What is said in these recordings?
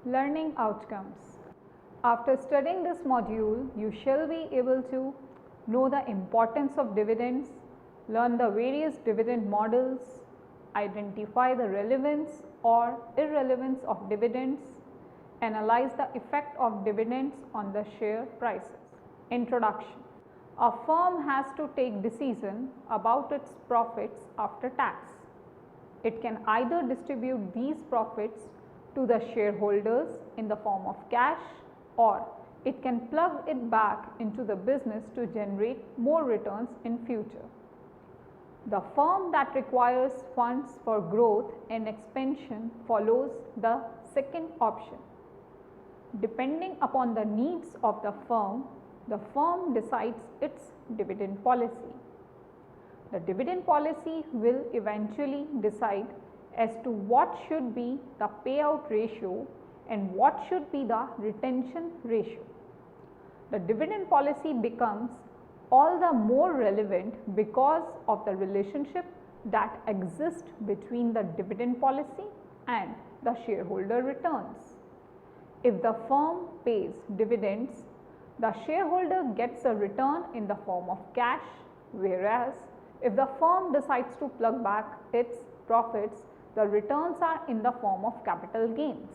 Learning outcomes. After studying this module, you shall be able to know the importance of dividends, learn the various dividend models, identify the relevance or irrelevance of dividends, analyze the effect of dividends on the share prices. Introduction. A firm has to take decision about its profits after tax. It can either distribute these profits to the shareholders in the form of cash, or it can plug it back into the business to generate more returns in future. The firm that requires funds for growth and expansion follows the second option. Depending upon the needs of the firm decides its dividend policy. The dividend policy will eventually decide as to what should be the payout ratio and what should be the retention ratio. The dividend policy becomes all the more relevant because of the relationship that exists between the dividend policy and the shareholder returns. If the firm pays dividends, the shareholder gets a return in the form of cash, whereas if the firm decides to plug back its profits, the returns are in the form of capital gains.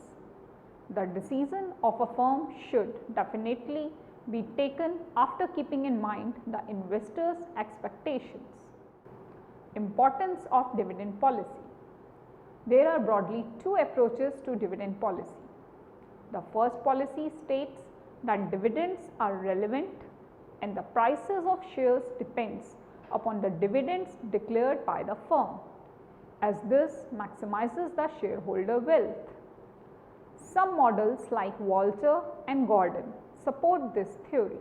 The decision of a firm should definitely be taken after keeping in mind the investors' expectations. Importance of dividend policy. There are broadly two approaches to dividend policy. The first policy states that dividends are relevant and the prices of shares depends upon the dividends declared by the firm, as this maximizes the shareholder wealth. Some models like Walter and Gordon support this theory.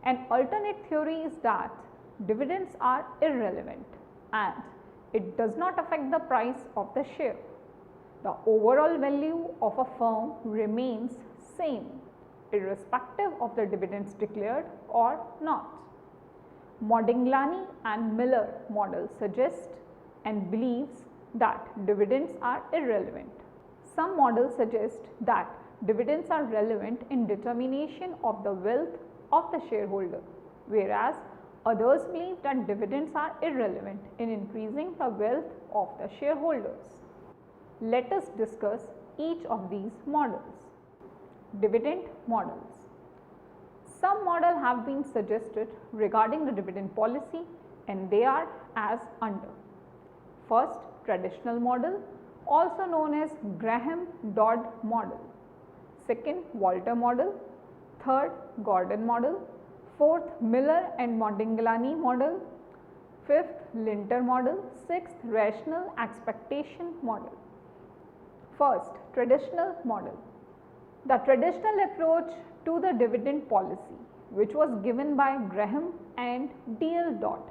An alternate theory is that dividends are irrelevant and it does not affect the price of the share. The overall value of a firm remains same irrespective of the dividends declared or not. Modigliani and Miller model suggest and believes that dividends are irrelevant. Some models suggest that dividends are relevant in determination of the wealth of the shareholder, whereas others believe that dividends are irrelevant in increasing the wealth of the shareholders. Let us discuss each of these models. Dividend models. Some models have been suggested regarding the dividend policy and they are as under. First, traditional model, also known as Graham-Dodd model. Second, Walter model. Third, Gordon model. Fourth, Miller and Modigliani model. Fifth, Linter model. Sixth, rational expectation model. First, traditional model. The traditional approach to the dividend policy, which was given by Graham and D.L. Dodd.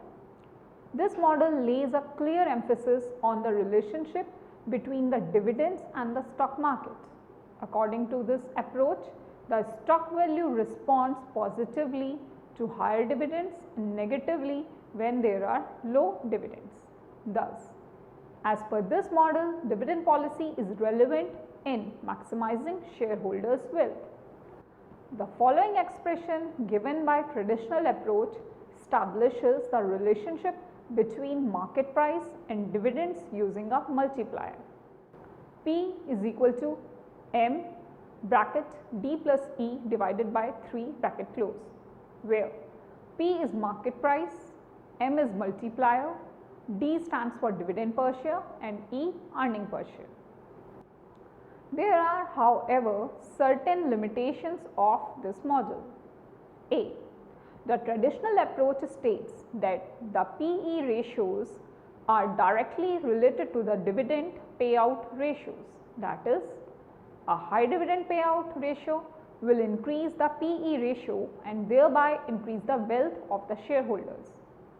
This model lays a clear emphasis on the relationship between the dividends and the stock market. According to this approach, the stock value responds positively to higher dividends and negatively when there are low dividends. Thus, as per this model, dividend policy is relevant in maximizing shareholders' wealth. The following expression given by traditional approach establishes the relationship between market price and dividends using a multiplier. P is equal to M bracket D plus E divided by 3 bracket close, where P is market price, M is multiplier, D stands for dividend per share and E earning per share. There are, however, certain limitations of this model. A. The traditional approach states that the PE ratios are directly related to the dividend payout ratios. That is, a high dividend payout ratio will increase the PE ratio and thereby increase the wealth of the shareholders.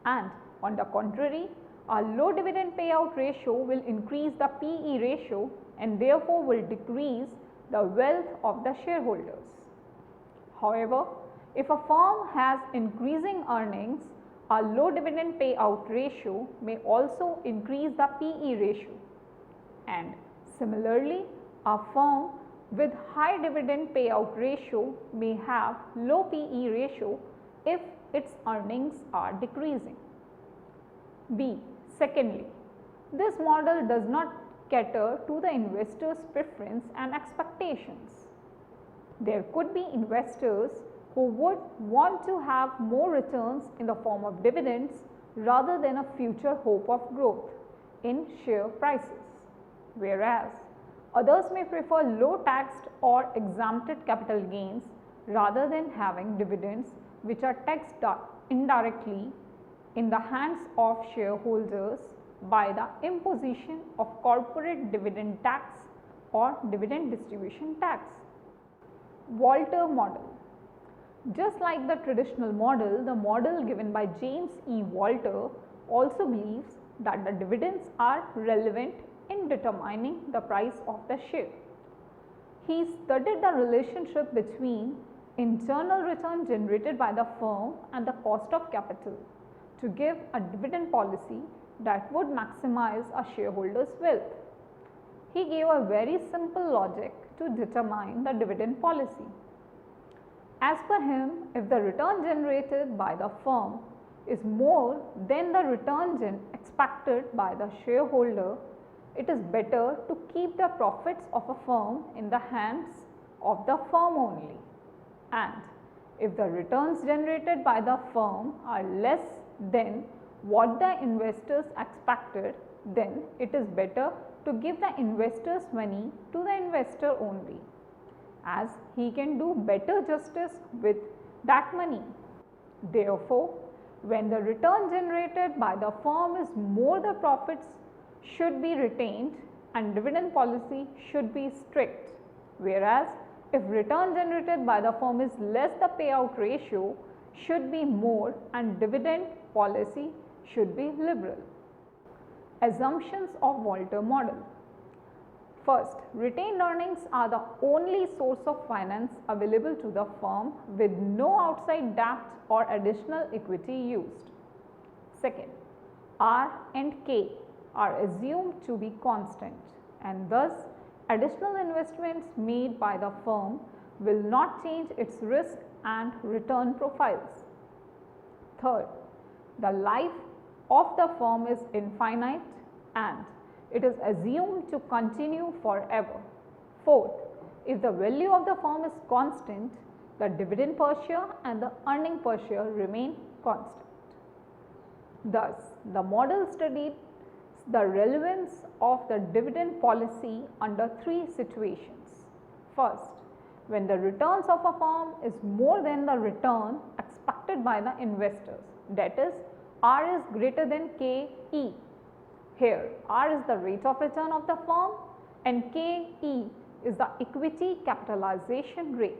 And on the contrary, a low dividend payout ratio will increase the PE ratio and therefore will decrease the wealth of the shareholders. However, if a firm has increasing earnings, a low dividend payout ratio may also increase the PE ratio. And similarly, a firm with high dividend payout ratio may have low PE ratio if its earnings are decreasing. B. Secondly, this model does not cater to the investor's preference and expectations. There could be investors who would want to have more returns in the form of dividends rather than a future hope of growth in share prices, whereas others may prefer low taxed or exempted capital gains rather than having dividends which are taxed indirectly in the hands of shareholders by the imposition of corporate dividend tax or dividend distribution tax. Walter model. Just like the traditional model, the model given by James E. Walter also believes that the dividends are relevant in determining the price of the share. He studied the relationship between internal return generated by the firm and the cost of capital to give a dividend policy that would maximize a shareholder's wealth. He gave a very simple logic to determine the dividend policy. As per him, if the return generated by the firm is more than the return expected by the shareholder, it is better to keep the profits of a firm in the hands of the firm only. And if the returns generated by the firm are less than what the investors expected, then it is better to give the investors money to the investor only, as he can do better justice with that money. Therefore, when the return generated by the firm is more, the profits should be retained and dividend policy should be strict, whereas if return generated by the firm is less, the payout ratio should be more and dividend policy should be liberal. Assumptions of Walter model. First, retained earnings are the only source of finance available to the firm with no outside debt or additional equity used. Second, R and K are assumed to be constant, and thus additional investments made by the firm will not change its risk and return profiles. Third, the life of the firm is infinite and it is assumed to continue forever. Fourth, if the value of the firm is constant, the dividend per share and the earning per share remain constant. Thus, the model studied the relevance of the dividend policy under three situations. First, when the returns of a firm is more than the return expected by the investors, that is, R is greater than KE. Here, R is the rate of return of the firm and KE is the equity capitalization rate,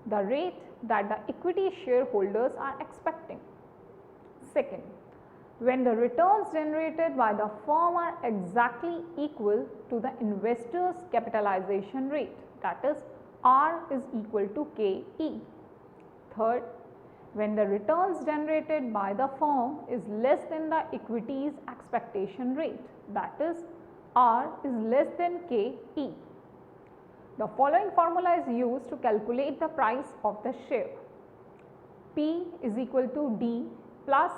the rate that the equity shareholders are expecting. Second, when the returns generated by the firm are exactly equal to the investor's capitalization rate, that is, R is equal to KE. Third, when the returns generated by the firm is less than the equity's expectation rate, that is, R is less than KE. The following formula is used to calculate the price of the share. P is equal to D plus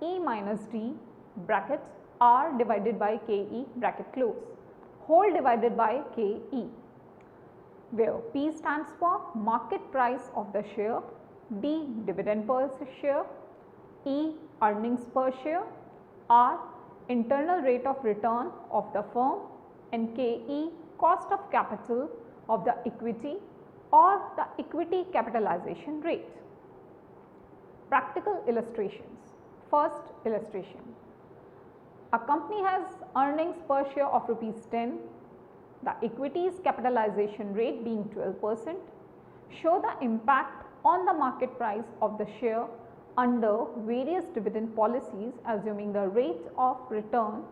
E minus D bracket R divided by KE bracket close, whole divided by KE, where P stands for market price of the share, D dividend per share, E earnings per share, R internal rate of return of the firm, and KE cost of capital of the equity or the equity capitalization rate. Practical illustrations. First illustration. A company has earnings per share of rupees 10, the equity's capitalization rate being 12%. Show the impact on the market price of the share under various dividend policies, assuming the rate of return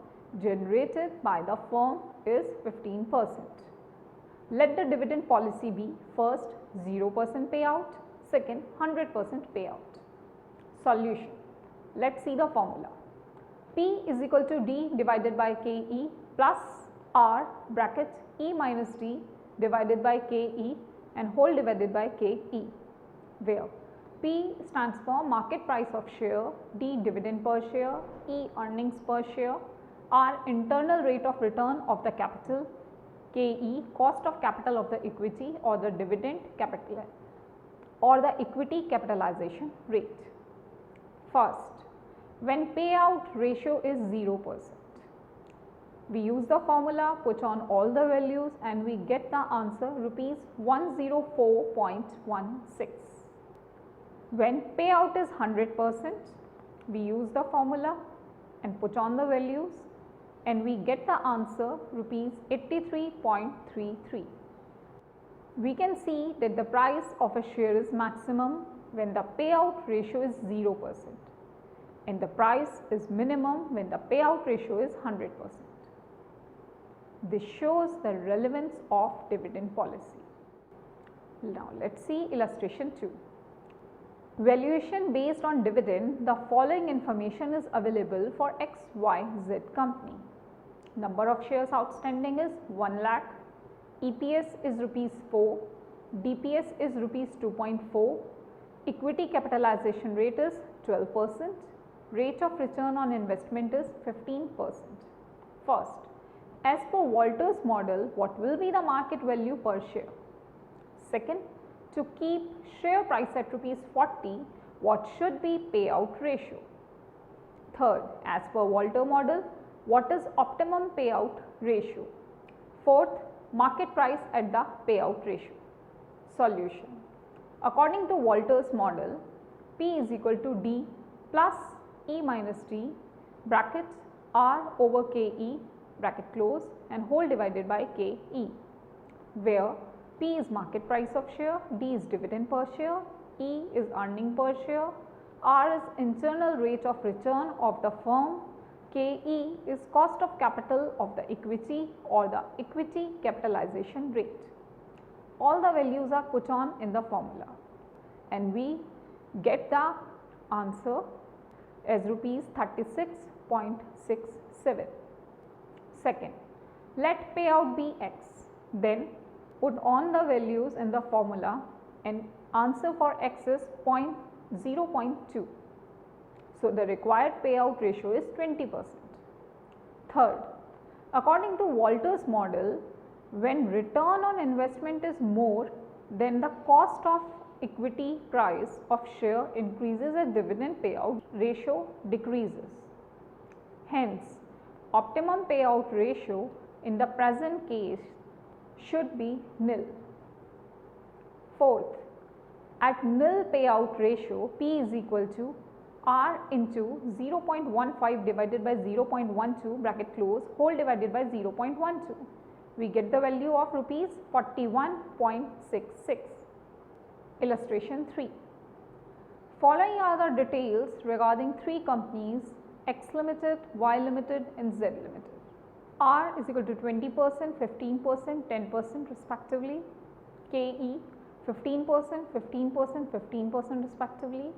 generated by the firm is 15%. Let the dividend policy be first 0% payout, second 100% payout. Solution. Let's see the formula. P is equal to D divided by KE plus R bracket E minus D divided by KE and whole divided by KE, where P stands for market price of share, D dividend per share, E earnings per share, R internal rate of return of the capital, KE cost of capital of the equity or the dividend capital or the equity capitalization rate. First, when payout ratio is 0%, we use the formula, put on all the values and we get the answer rupees 104.16. When payout is 100%, we use the formula and put on the values and we get the answer rupees 83.33. We can see that the price of a share is maximum when the payout ratio is 0% and the price is minimum when the payout ratio is 100%. This shows the relevance of dividend policy. Now let us see illustration 2. Valuation based on dividend. The following information is available for XYZ company. Number of shares outstanding is 1 lakh, EPS is rupees 4, DPS is rupees 2.4, equity capitalization rate is 12%, rate of return on investment is 15%. First, as per Walter's model, what will be the market value per share? Second, to keep share price at rupees 40, what should be payout ratio? Third, as per Walter model, what is optimum payout ratio? Fourth, market price at the payout ratio. Solution. According to Walter's model, P is equal to D plus E minus D bracket R over KE bracket close and whole divided by KE, where P is market price of share, D is dividend per share, E is earning per share, R is internal rate of return of the firm, KE is cost of capital of the equity or the equity capitalization rate. All the values are put on in the formula and we get the answer as rupees 36.67. Second, let payout be X, then put on the values in the formula and answer for X is 0.2. So, the required payout ratio is 20%. Third, according to Walter's model, when return on investment is more then the cost of equity price of share increases and dividend payout ratio decreases. Hence, optimum payout ratio in the present case should be nil. Fourth, at nil payout ratio, P is equal to R into 0.15 divided by 0.12 bracket close whole divided by 0.12. We get the value of rupees 41.66. Illustration 3. Following are the details regarding three companies X Limited, Y Limited and Z Limited. R is equal to 20%, 15%, 10% respectively. KE 15%, 15%, 15% respectively.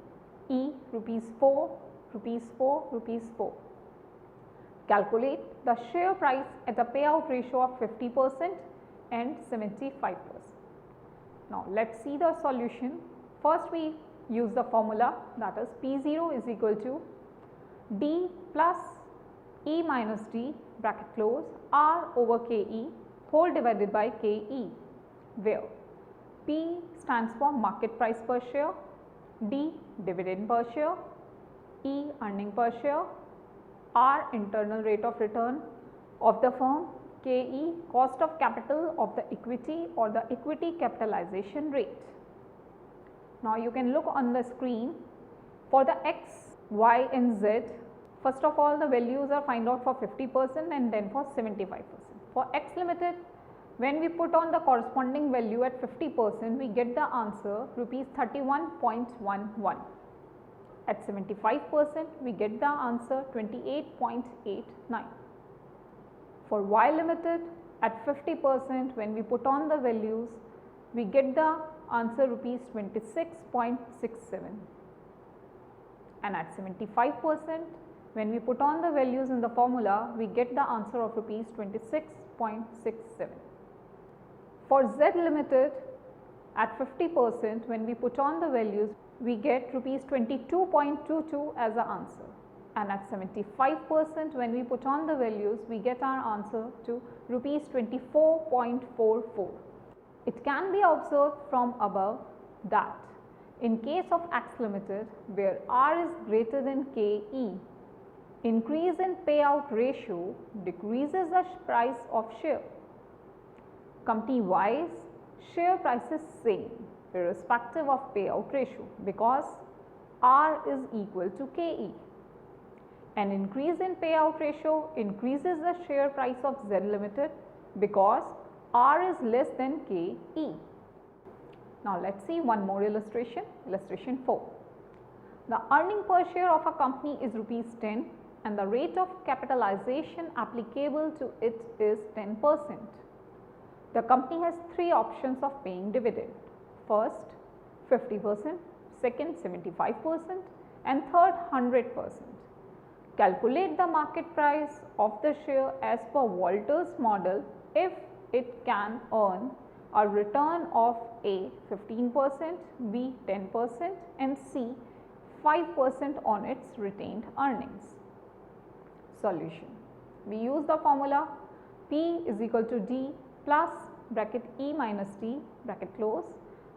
E rupees 4, rupees 4, rupees 4. Calculate the share price at a payout ratio of 50% and 75%. Now let us see the solution. First we use the formula, that is P0 is equal to D plus E minus D bracket close R over KE whole divided by KE, where P stands for market price per share, D dividend per share, E earning per share, R internal rate of return of the firm, KE cost of capital of the equity or the equity capitalization rate. Now you can look on the screen for the X, Y and Z. First of all, the values are find out for 50% and then for 75%. For X Limited, when we put on the corresponding value at 50%, we get the answer rupees 31.11. At 75%, we get the answer 28.89. For Y Limited, at 50%, when we put on the values, we get the answer rupees 26.67. And at 75%, when we put on the values in the formula, we get the answer of rupees 26.67. For Z Limited, at 50%, when we put on the values, we get rupees 22.22 as the answer. And at 75%, when we put on the values, we get our answer to rupees 24.44. It can be observed from above that in case of X Limited, where R is greater than KE, increase in payout ratio decreases the price of share. Company Y's share price is same irrespective of payout ratio because R is equal to KE. An increase in payout ratio increases the share price of Z Limited because R is less than KE. Now let's see one more illustration, illustration 4. The earning per share of a company is rupees 10 and the rate of capitalization applicable to it is 10%. The company has three options of paying dividend. First, 50%, second, 75% and third, 100%. Calculate the market price of the share as per Walter's model if it can earn a return of A 15%, B 10% and C 5% on its retained earnings. Solution. We use the formula P is equal to D plus bracket E minus D bracket close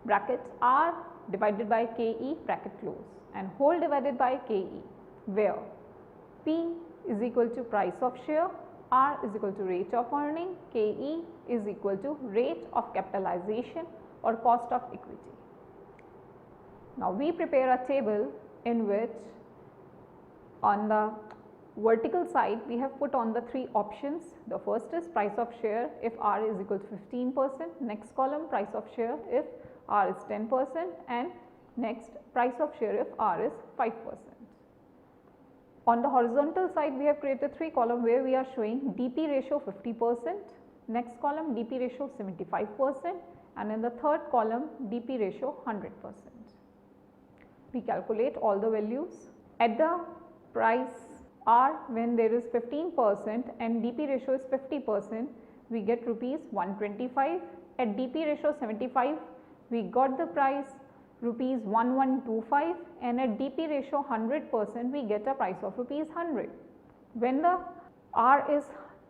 bracket R divided by KE bracket close and whole divided by KE, where P is equal to price of share, R is equal to rate of earning, KE is equal to rate of capitalization or cost of equity. Now we prepare a table in which on the vertical side we have put on the three options. The first is price of share if R is equal to 15%, next column price of share if R is 10% and next price of share if R is 5%. On the horizontal side we have created three columns where we are showing DP ratio 50%, next column DP ratio 75% and in the third column DP ratio 100%. We calculate all the values. At the price R when there is 15% and DP ratio is 50%, we get rupees 125. At DP ratio 75, we got the price rupees 1125 and at DP ratio 100%, we get a price of rupees 100. When the R is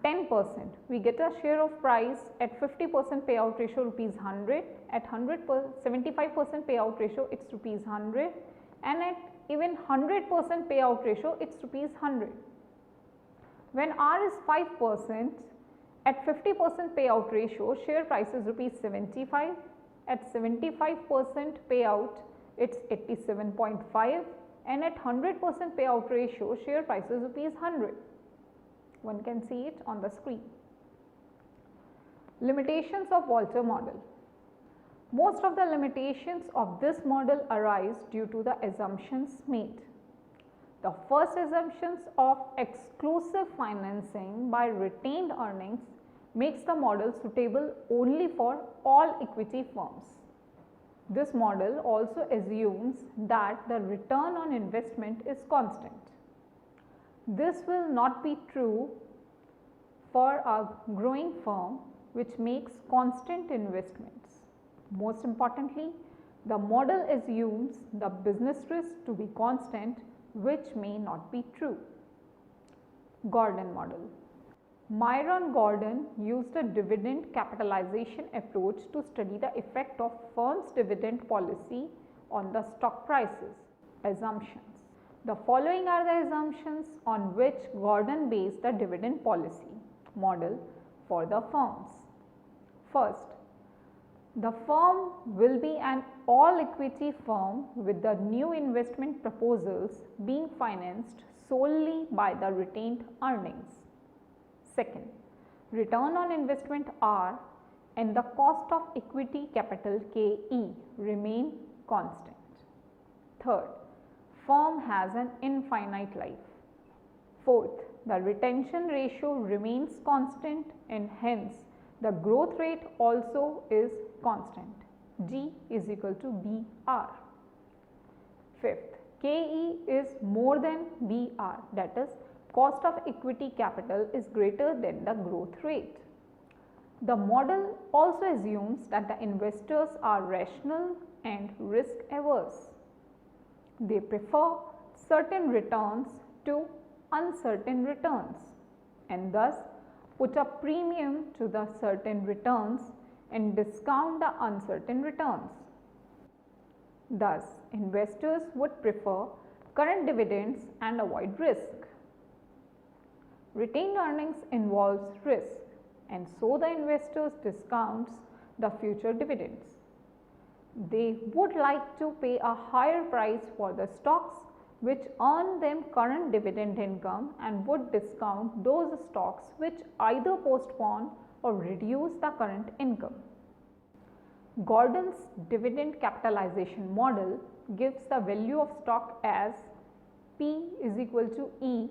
10%, we get a share of price at 50% payout ratio rupees 100, at 75% payout ratio it's rupees 100 and at even 100% payout ratio it's rupees 100. When R is 5%, at 50% payout ratio share price is rupees 75, at 75% payout it's 87.5 and at 100% payout ratio share price is rupees 100. One can see it on the screen. Limitations of Walter model. Most of the limitations of this model arise due to the assumptions made. The first assumptions of exclusive financing by retained earnings makes the model suitable only for all equity firms. This model also assumes that the return on investment is constant. This will not be true for a growing firm which makes constant investments. Most importantly, the model assumes the business risk to be constant, which may not be true. Gordon model. Myron Gordon used a dividend capitalization approach to study the effect of firm's dividend policy on the stock prices. Assumptions. The following are the assumptions on which Gordon based the dividend policy model for the firms. First, the firm will be an all equity firm with the new investment proposals being financed solely by the retained earnings. Second, return on investment R and the cost of equity capital KE remain constant. Third, firm has an infinite life. Fourth, the retention ratio remains constant and hence the growth rate also is constant. G is equal to BR. Fifth, KE is more than BR, that is cost of equity capital is greater than the growth rate. The model also assumes that the investors are rational and risk averse. They prefer certain returns to uncertain returns and thus put a premium to the certain returns and discount the uncertain returns. Thus, investors would prefer current dividends and avoid risk. Retained earnings involves risk and so the investors discounts the future dividends. They would like to pay a higher price for the stocks which earn them current dividend income and would discount those stocks which either postpone or reduce the current income. Gordon's dividend capitalization model gives the value of stock as P is equal to E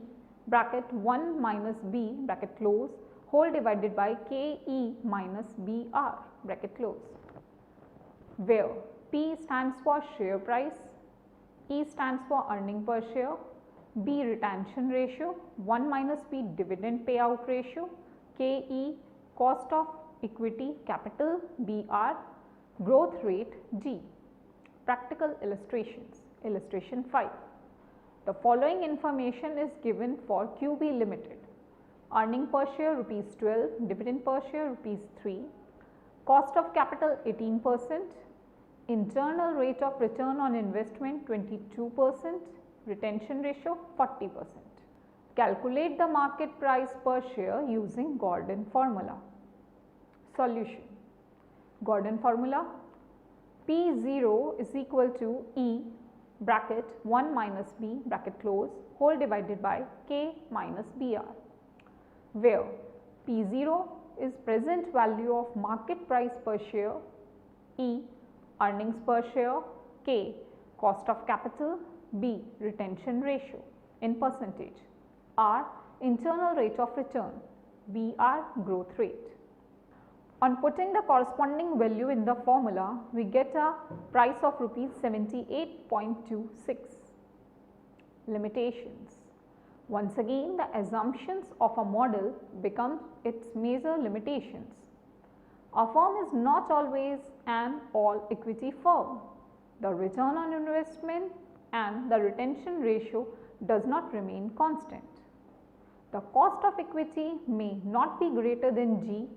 bracket 1 minus B bracket close whole divided by KE minus BR bracket close, where P stands for share price, E stands for earning per share, B retention ratio, 1 minus B dividend payout ratio, KE cost of equity capital, BR growth rate, G. Practical illustrations. Illustration 5. The following information is given for QB Limited. Earning per share rupees 12, dividend per share rupees 3, cost of capital 18%, internal rate of return on investment 22%, retention ratio 40%. Calculate the market price per share using Gordon formula. Solution. Gordon formula: P0 is equal to E bracket 1 minus B bracket close whole divided by K minus BR, where P0 is present value of market price per share, E earnings per share, K cost of capital, B retention ratio in percentage, R internal rate of return, BR growth rate. On putting the corresponding value in the formula, we get a price of rupees 78.26. Limitations. Once again, the assumptions of a model become its major limitations. A firm is not always an all equity firm. The return on investment and the retention ratio does not remain constant. The cost of equity may not be greater than G,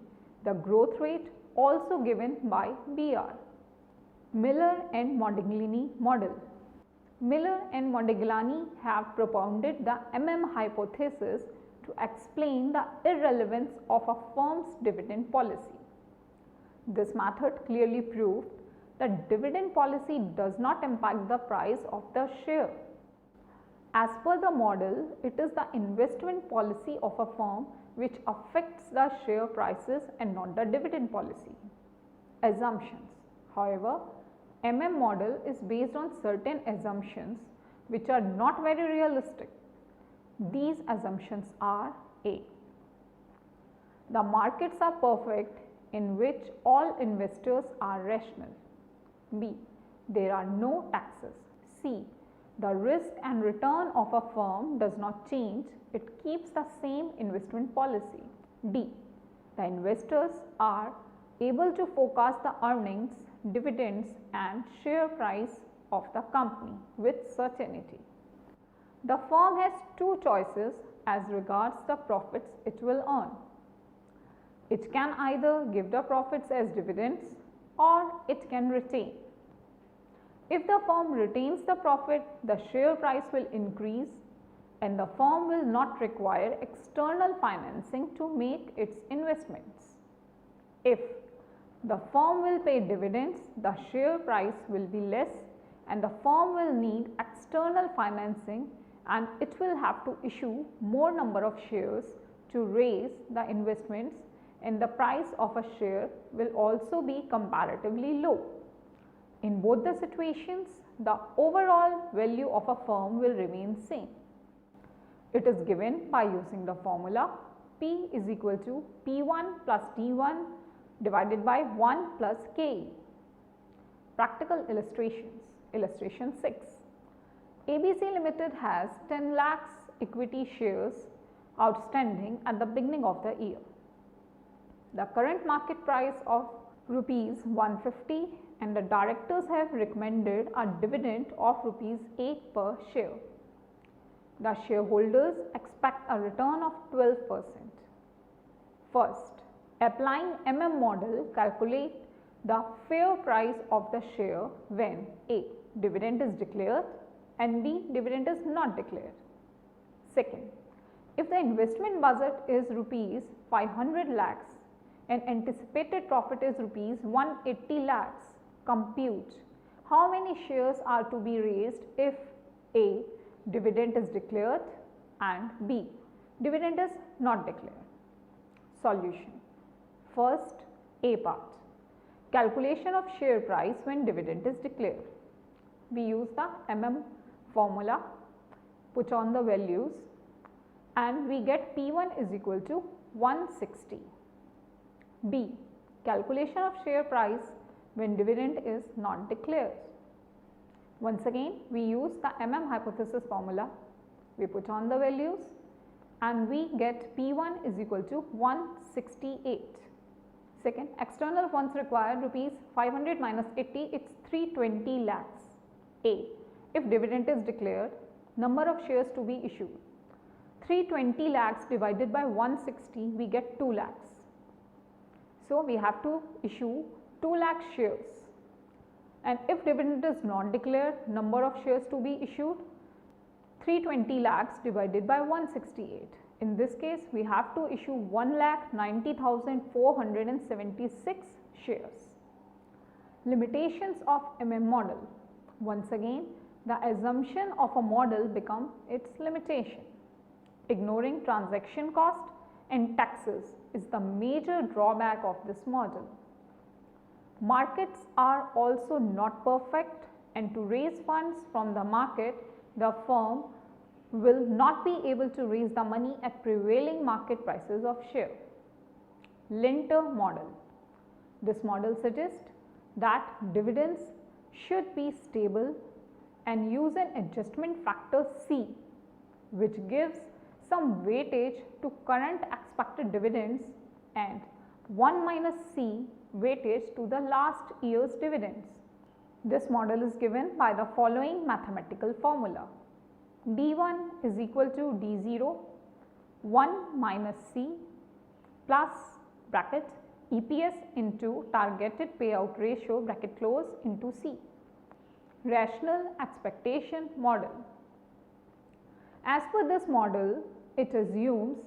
the growth rate also given by BR. Miller and Modigliani model. Miller and Modigliani have propounded the hypothesis to explain the irrelevance of a firm's dividend policy. This method clearly proved that dividend policy does not impact the price of the share. As per the model, it is the investment policy of a firm which affects the share prices and not the dividend policy. Assumptions. However, model is based on certain assumptions which are not very realistic. These assumptions are: A. The markets are perfect in which all investors are rational. B. There are no taxes. C. The risk and return of a firm does not change, it keeps the same investment policy. D. The investors are able to forecast the earnings, dividends and share price of the company with certainty. The firm has two choices as regards the profits it will earn. It can either give the profits as dividends or it can retain. If the firm retains the profit, the share price will increase and the firm will not require external financing to make its investments. If the firm will pay dividends, the share price will be less and the firm will need external financing and it will have to issue more number of shares to raise the investments, and the price of a share will also be comparatively low. In both the situations, the overall value of a firm will remain same. It is given by using the formula P is equal to P1 plus T1 divided by 1 plus KE. Practical illustrations. Illustration 6. ABC Limited has 10 lakhs equity shares outstanding at the beginning of the year. the current market price of rupees 150 and the directors have recommended a dividend of rupees 8 per share. The shareholders expect a return of 12%. First, applying model, calculate the fair price of the share when A. Dividend is declared and B. Dividend is not declared. Second, if the investment budget is rupees 500 lakhs and anticipated profit is rupees 180 lakhs, compute how many shares are to be raised if A. Dividend is declared and B. Dividend is not declared. Solution. First, A part. Calculation of share price when dividend is declared. We use the formula, put on the values and we get P1 is equal to 160. B. Calculation of share price when dividend is not declared. Once again we use the hypothesis formula, we put on the values and we get P1 is equal to 168. Second, external funds required rupees 500 minus 80, it's 320 lakhs. A. If dividend is declared, number of shares to be issued. 320 lakhs divided by 160, we get 2 lakhs. So, we have to issue 2 lakh shares. And if dividend is not declared, number of shares to be issued, 320 lakhs divided by 168. In this case, we have to issue 1,90,476 shares. Limitations of model. Once again, the assumption of a model becomes its limitation. Ignoring transaction cost and taxes is the major drawback of this model. Markets are also not perfect, and to raise funds from the market, the firm will not be able to raise the money at prevailing market prices of share. Linter model. This model suggests that dividends should be stable and use an adjustment factor C, which gives some weightage to current expected dividends and 1 minus C weightage to the last year's dividends. This model is given by the following mathematical formula. D1 is equal to D0, 1 minus C plus bracket EPS into targeted payout ratio bracket close into C. Rational expectation model. As per this model, it assumes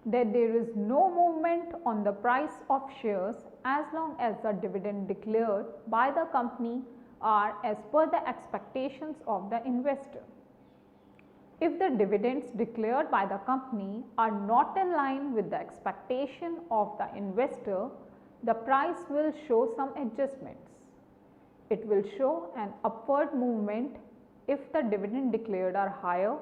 that there is no movement on the price of shares as long as the dividend declared by the company are as per the expectations of the investor. If the dividends declared by the company are not in line with the expectation of the investor, the price will show some adjustments. It will show an upward movement if the dividend declared are higher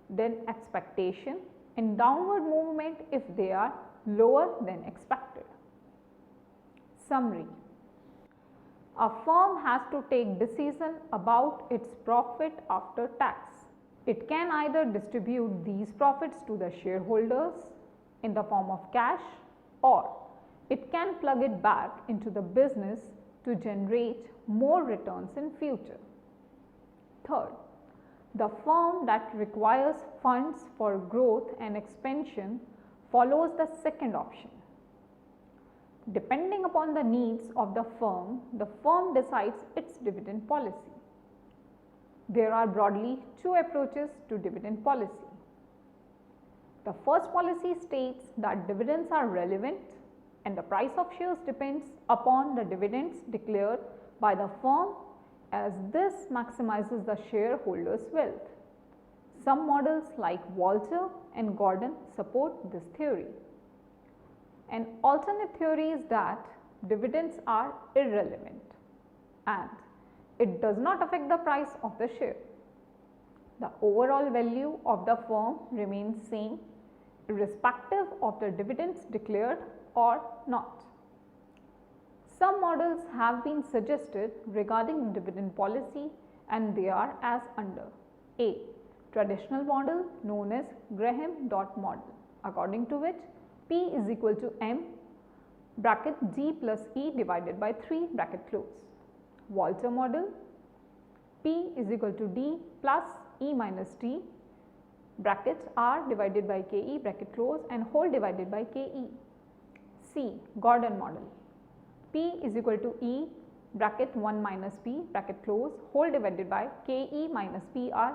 than expectation and downward movement if they are lower than expected. Summary. A firm has to take decision about its profit after tax. It can either distribute these profits to the shareholders in the form of cash, or it can plug it back into the business to generate more returns in future. Third, the firm that requires funds for growth and expansion follows the second option. Depending upon the needs of the firm decides its dividend policy. There are broadly two approaches to dividend policy. The first policy states that dividends are relevant and the price of shares depends upon the dividends declared by the firm, as this maximizes the shareholders' wealth. Some models like Walter and Gordon support this theory. An alternate theory is that dividends are irrelevant and it does not affect the price of the share. The overall value of the firm remains same irrespective of the dividends declared or not. Some models have been suggested regarding dividend policy, and they are as under. A. Traditional model known as Graham dot model, according to which P is equal to M, bracket D plus E divided by 3 bracket close. Walter model, P is equal to D plus E minus T bracket R divided by KE bracket close and whole divided by KE. C. Gordon model, P is equal to E bracket 1 minus P bracket close whole divided by KE minus PR.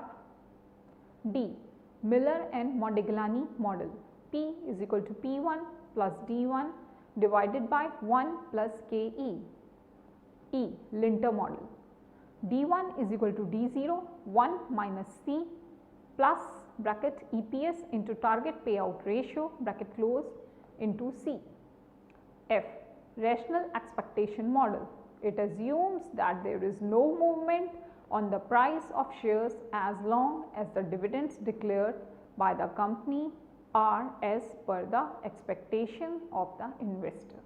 D. Miller and Modigliani model, P is equal to P1 plus D1 divided by 1 plus KE. E. Linter model, D1 is equal to D0 1 minus C plus bracket EPS into target payout ratio bracket close into C. F. Rational expectation model, it assumes that there is no movement on the price of shares as long as the dividends declared by the company are as per the expectation of the investor.